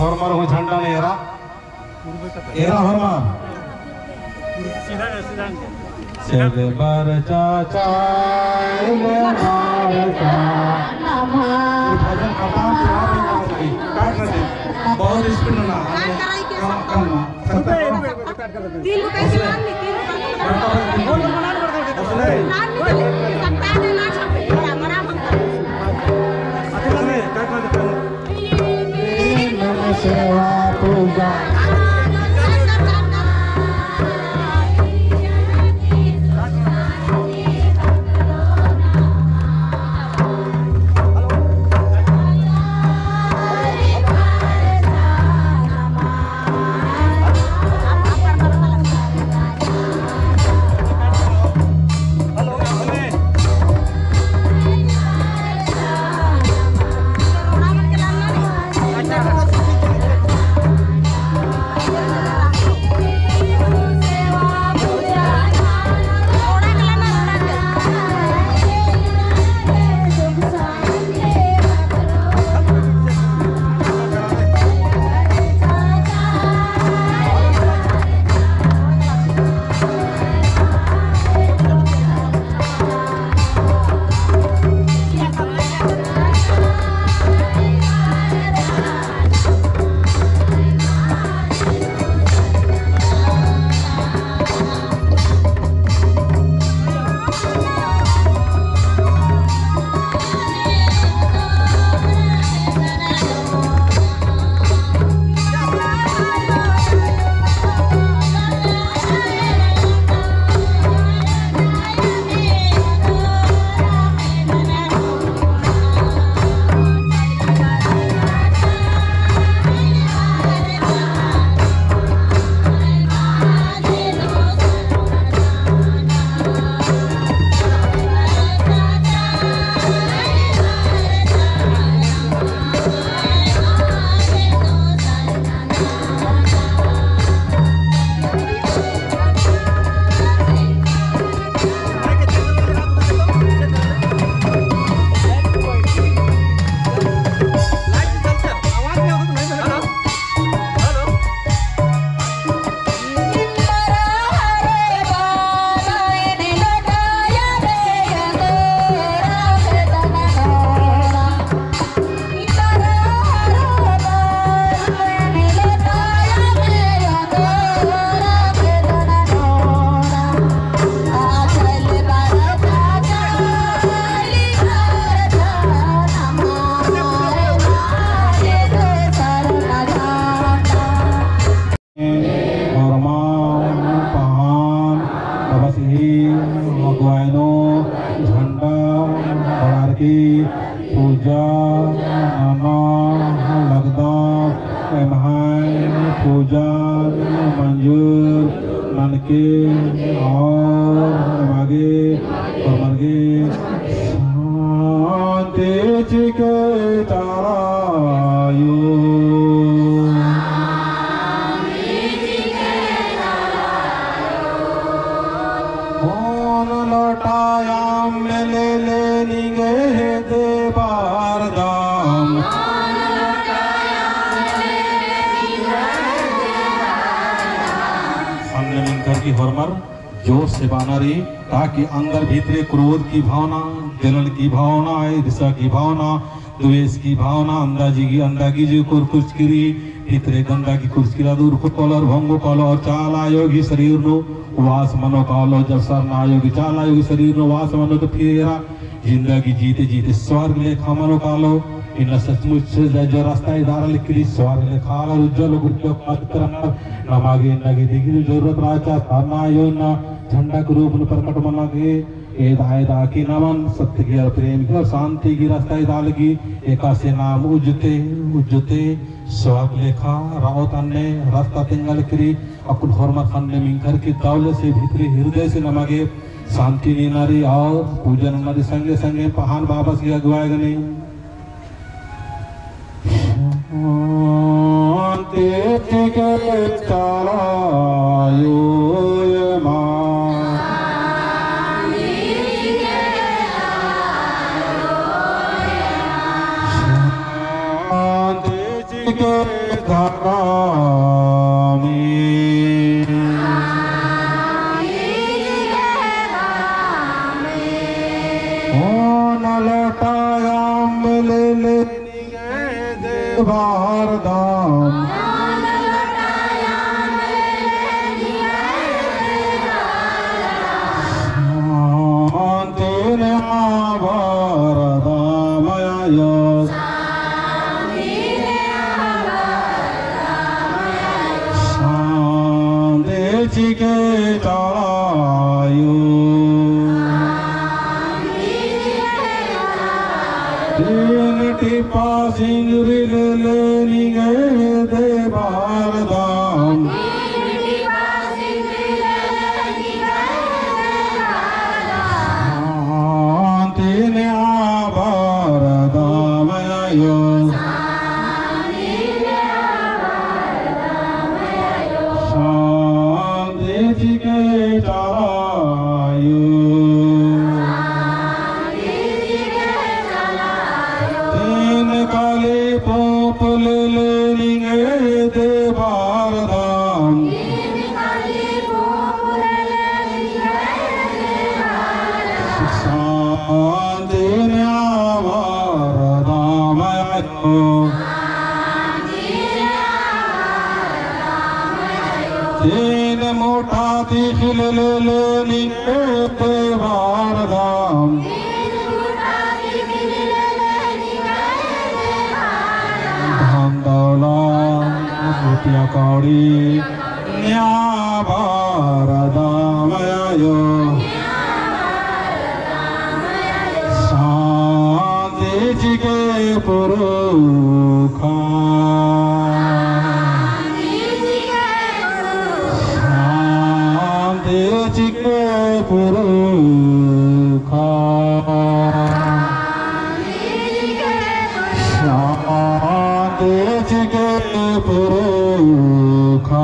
हरमार हो झंडा ने एरा एरा हरमार चले बार चाचा ले बार चा भजन खत्म काट रहे बहुत स्पीड ना कम तीन को कैसे मारनी तीन को सेवा पूजा पूजा लगदा पूजा मंजूर ननके और मागे और मरगे शांति चिके तारायु लौटायाम ले निगे दे बार दाम हमने मिलकर की हरमर जोर से बाना रही ताकि अंदर भीतरे क्रोध की भावना, जलन की भावना, ईर्ष्या की भावना, द्वेष की भावना, अंदाजी जो कुर्कुचकिरी भीतरे गंदा की कुर्चकिरा दूर फुटकॉलर भंगो कॉलर चाला योगी शरीर नो वास मनो कालो जब सर ना योगी चाला योगी शरीर नो वास मनो तो फिर जिंदगी जीते जीते स्वर्ग लेखा मनो कालो इन सचमुच से जो रास्ता इधारा लिखी स्वर्ग लेखा उज्जवल गुज्जो पात्र नमागे नगे दिगी जरूरत राजा थाना यो ना झंडा के रूप में प्रकट मना के दायदा की नमन सत्य की और प्रेम की और शांति की रास्ता इधालगी एका से नाम उज्जते स्वर्ग लेखा रावत अन्य रास्ता तिंगल करी अकुल हरमा खाने मिंकर की दौलत से भीतरी हृदय से नमागे शांति नीनारी और पूजन नदी संगे संगे पहान बाबा की अगुवाई गने के धारा में ओ न लौटायाम ले ले देवार धाम के चलायो तीन टिपा सिंगरी ले लेनी गए देवार धाम तीन आभार धाम आयो के चलायो तीन काले पोप ले लेंगे देवार धाम तीन आभार धाम आयो तीन मोटा तिखिल ले लेनी देवार धाम धन दौलत रुपया कौड़ी न्याबार धाम आयो शांति जी के पुरुखा चिके पुरुखा शांति चिके पुरुखा